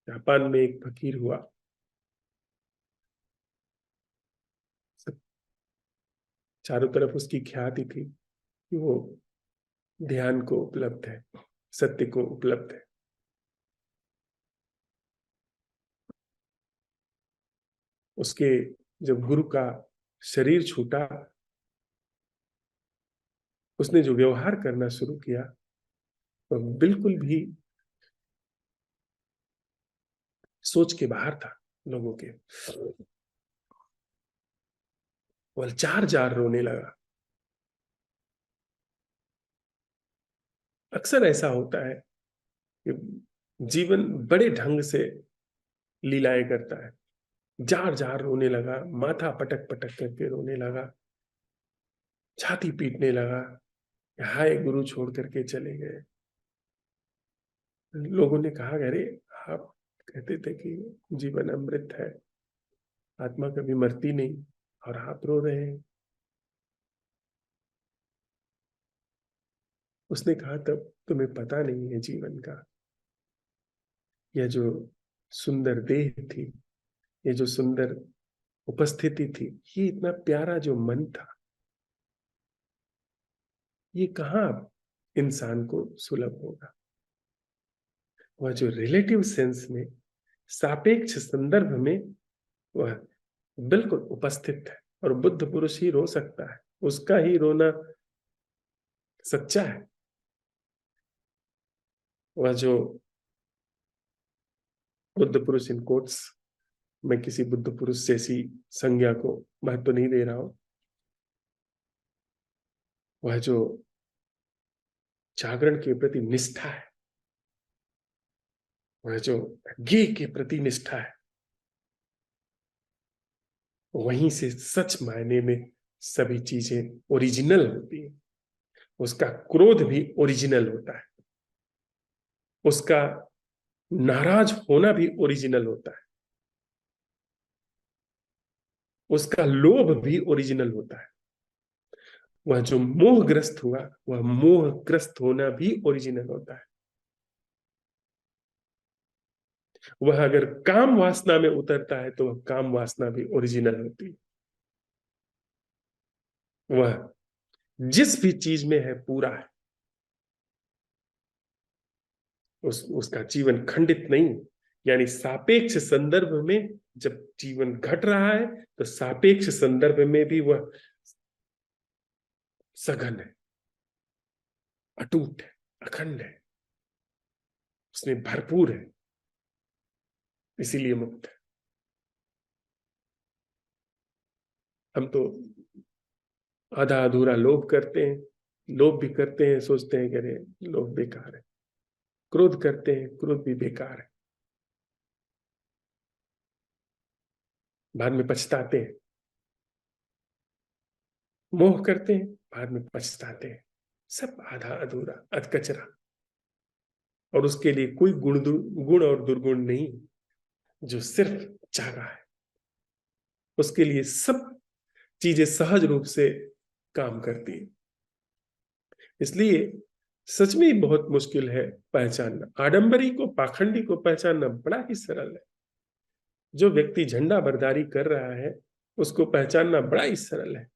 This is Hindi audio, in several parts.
जापान में एक फकीर हुआ, चारों तरफ उसकी ख्याति थी कि वो ध्यान को उपलब्ध है, सत्य को उपलब्ध है। उसके जब गुरु का शरीर छूटा, उसने जो व्यवहार करना शुरू किया तो बिल्कुल भी सोच के बाहर था लोगों के। वह जार जार रोने लगा। अक्सर ऐसा होता है कि जीवन बड़े ढंग से लीलाएं करता है। जार जार रोने लगा, माथा पटक पटक करके रोने लगा, छाती पीटने लगा, हाय गुरु छोड़ करके चले गए। लोगों ने कहा, अरे आप कहते थे कि जीवन अमृत है, आत्मा कभी मरती नहीं, और आप रो रहे हैं। उसने कहा, तब तुम्हें पता नहीं है जीवन का। यह जो सुंदर देह थी, ये जो सुंदर उपस्थिति थी, ये इतना प्यारा जो मन था, ये कहाँ इंसान को सुलभ होगा। वह जो रिलेटिव सेंस में, सापेक्ष संदर्भ में वह बिल्कुल उपस्थित है, और बुद्ध पुरुष ही रो सकता है, उसका ही रोना सच्चा है। वह जो बुद्ध पुरुष, इन कोट्स, मैं किसी बुद्ध पुरुष जैसी संज्ञा को महत्व नहीं दे रहा हूं, वह जो जागरण के प्रति निष्ठा है, वह जो ज्ञेय के प्रति निष्ठा है, वहीं से सच मायने में सभी चीजें ओरिजिनल होती है। उसका क्रोध भी ओरिजिनल होता है, उसका नाराज होना भी ओरिजिनल होता है, उसका लोभ भी ओरिजिनल होता है। वह जो मोहग्रस्त हुआ, वह मोहग्रस्त होना भी ओरिजिनल होता है। वह अगर काम वासना में उतरता है तो वह काम वासना भी ओरिजिनल होती है। वह जिस भी चीज में है पूरा है, उसका जीवन खंडित नहीं। यानी सापेक्ष संदर्भ में जब जीवन घट रहा है तो सापेक्ष संदर्भ में भी वह सघन है, अटूट है, अखंड है, उसमें भरपूर है, इसीलिए मुक्त है। हम तो आधा अधूरा लोभ करते हैं, लोभ भी करते हैं, सोचते हैं कि अरे लोभ बेकार है। क्रोध करते हैं, क्रोध भी बेकार है, बाद में पछताते हैं। मोह करते हैं, बाद में पछताते हैं। सब आधा अधूरा, अधकचरा, और उसके लिए कोई गुण और दुर्गुण नहीं, जो सिर्फ चाह रहा है। उसके लिए सब चीजें सहज रूप से काम करती है। इसलिए सच में ही बहुत मुश्किल है पहचानना। आडंबरी को, पाखंडी को पहचानना बड़ा ही सरल है। जो व्यक्ति झंडा बरदारी कर रहा है, उसको पहचानना बड़ा ही सरल है।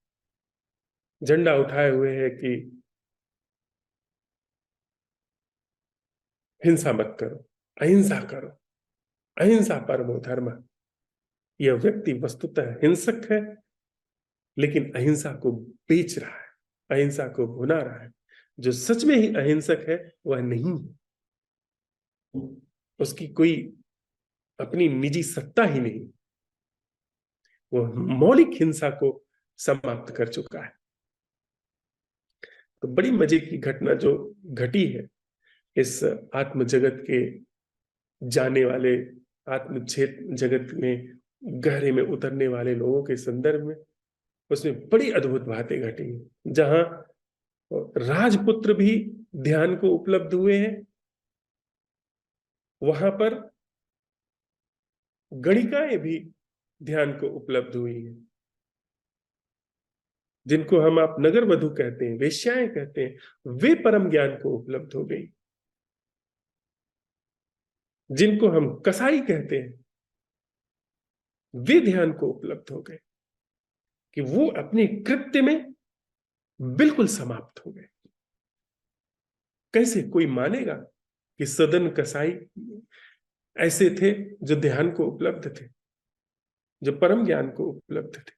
झंडा उठाए हुए है कि हिंसा मत करो, अहिंसा करो, अहिंसा परमो धर्म। यह व्यक्ति वस्तुतः हिंसक है, लेकिन अहिंसा को बेच रहा है, अहिंसा को भुना रहा है। जो सच में ही अहिंसक है वह नहीं, उसकी कोई अपनी निजी सत्ता ही नहीं, वह मौलिक हिंसा को समाप्त कर चुका है। तो बड़ी मजे की घटना जो घटी है इस आत्म जगत के जाने वाले, आत्म जगत में गहरे में उतरने वाले लोगों के संदर्भ में, उसमें बड़ी अद्भुत बातें घटी, जहां राजपुत्र भी ध्यान को उपलब्ध हुए हैं, वहां पर गणिकाएं भी ध्यान को उपलब्ध हुई हैं। जिनको हम आप नगर वधु कहते हैं, वेश्याएं कहते हैं, वे परम ज्ञान को उपलब्ध हो गई। जिनको हम कसाई कहते हैं, वे ध्यान को उपलब्ध हो गए कि वो अपने कृत्य में बिल्कुल समाप्त हो गए। कैसे कोई मानेगा कि सदन कसाई ऐसे थे जो ध्यान को उपलब्ध थे, जो परम ज्ञान को उपलब्ध थे?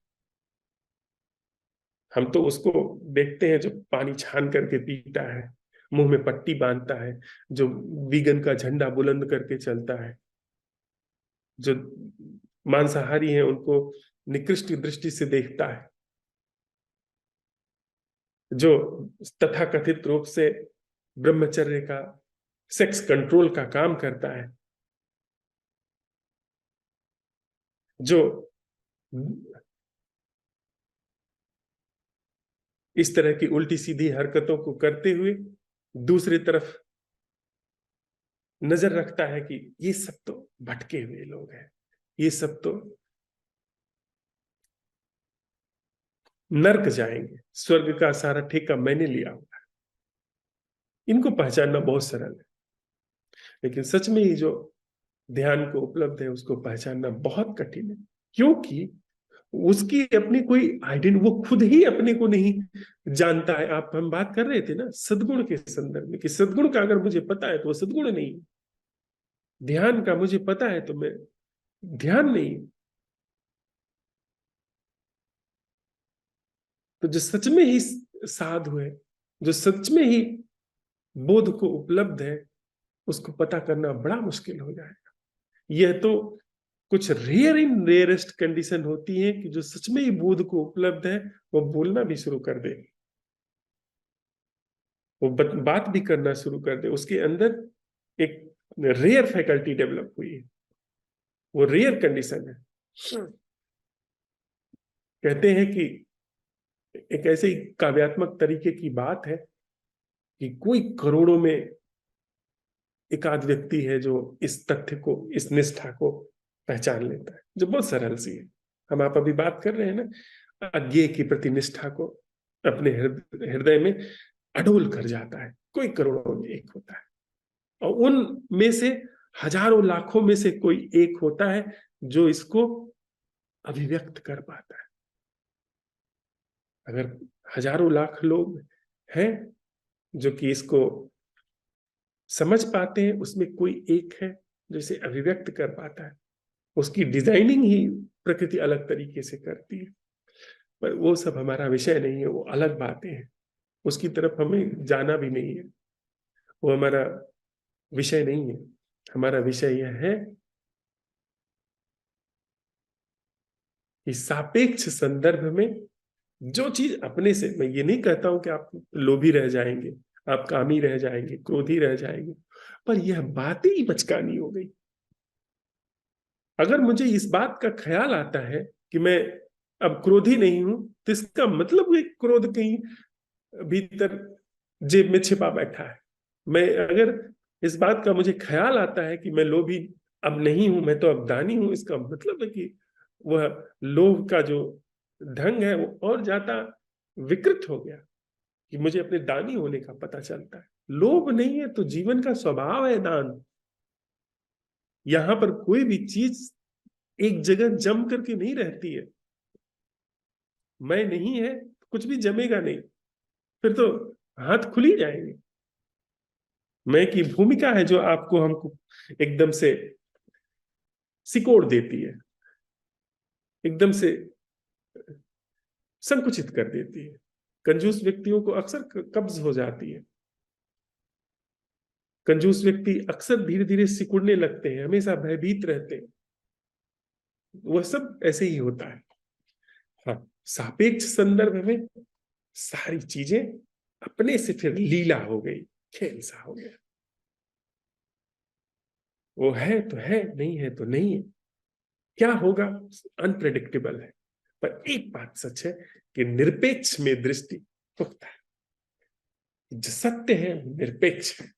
हम तो उसको देखते हैं जो पानी छान करके पीता है, मुंह में पट्टी बांधता है, जो वीगन का झंडा बुलंद करके चलता है, जो मांसाहारी हैं उनको निकृष्ट दृष्टि से देखता है, जो तथाकथित रूप से ब्रह्मचर्य का, सेक्स कंट्रोल का काम करता है, जो इस तरह की उल्टी सीधी हरकतों को करते हुए दूसरी तरफ नजर रखता है कि ये सब तो भटके हुए लोग हैं, ये सब तो नर्क जाएंगे, स्वर्ग का सारा ठेका मैंने लिया हुआ है। इनको पहचानना बहुत सरल है, लेकिन सच में ही जो ध्यान को उपलब्ध है उसको पहचानना बहुत कठिन है, क्योंकि उसकी अपनी कोई आइडेंटिटी, वो खुद ही अपने को नहीं जानता है। आप, हम बात कर रहे थे ना सद्गुण के संदर्भ में, कि सद्गुण का अगर मुझे पता है तो वो सद्गुण नहीं, ध्यान का मुझे पता है तो मैं ध्यान नहीं। तो जो सच में ही साधु है, जो सच में ही बोध को उपलब्ध है, उसको पता करना बड़ा मुश्किल हो जाएगा। यह तो कुछ रेयर इन रेयरेस्ट कंडीशन होती है कि जो सच में ही बोध को उपलब्ध है वो बोलना भी शुरू कर दे, वो बात भी करना शुरू कर दे, उसके अंदर एक रेयर फैकल्टी डेवलप हुई है, वो रेयर कंडीशन है। कहते हैं कि एक ऐसे ही काव्यात्मक तरीके की बात है कि कोई करोड़ों में एक आध व्यक्ति है जो इस तथ्य को, इस निष्ठा को पहचान लेता है, जो बहुत सरल सी है। हम आप अभी बात कर रहे हैं ना, अज्ञेय की प्रति निष्ठा को अपने हृदय में अडोल कर जाता है, कोई करोड़ों में एक होता है, और उन में से हजारों लाखों में से कोई एक होता है जो इसको अभिव्यक्त कर पाता है। अगर हजारों लाख लोग हैं जो कि इसको समझ पाते हैं, उसमें कोई एक है जो इसे अभिव्यक्त कर पाता है। उसकी डिजाइनिंग ही प्रकृति अलग तरीके से करती है, पर वो सब हमारा विषय नहीं है, वो अलग बातें हैं, उसकी तरफ हमें जाना भी नहीं है, वो हमारा विषय नहीं है। हमारा विषय यह है कि सापेक्ष संदर्भ में जो चीज अपने से, मैं ये नहीं कहता हूं कि आप लोभी रह जाएंगे, आप कामी रह जाएंगे, क्रोधी रह जाएंगे, पर यह बात ही बचकानी हो गई। अगर मुझे इस बात का ख्याल आता है कि मैं अब क्रोधी नहीं हूं, तो इसका मतलब है क्रोध कहीं भीतर जेब में छिपा बैठा है। मैं अगर इस बात का मुझे ख्याल आता है कि मैं लोभी अब नहीं हूं, मैं तो अब दानी हूं, इसका मतलब है कि वह लोभ का जो ढंग है वो और ज्यादा विकृत हो गया, कि मुझे अपने दानी होने का पता चलता है। लोभ नहीं है तो जीवन का स्वभाव है दान। यहां पर कोई भी चीज एक जगह जम करके नहीं रहती है। मैं नहीं है तो कुछ भी जमेगा नहीं, फिर तो हाथ खुल ही जाएंगे। मैं की भूमिका है जो आपको, हमको एकदम से सिकोड़ देती है, एकदम से संकुचित कर देती है। कंजूस व्यक्तियों को अक्सर कब्ज हो जाती है। कंजूस व्यक्ति अक्सर धीरे धीरे सिकुड़ने लगते हैं, हमेशा भयभीत रहते हैं। वह सब ऐसे ही होता है। हाँ, सापेक्ष संदर्भ में सारी चीजें अपने से फिर लीला हो गई, खेल सा हो गया। वो है तो है, नहीं है तो नहीं है, क्या होगा अनप्रेडिक्टेबल है। पर एक बात सच है कि निरपेक्ष में दृष्टि पुख्ता है, जो सत्य है निरपेक्ष है।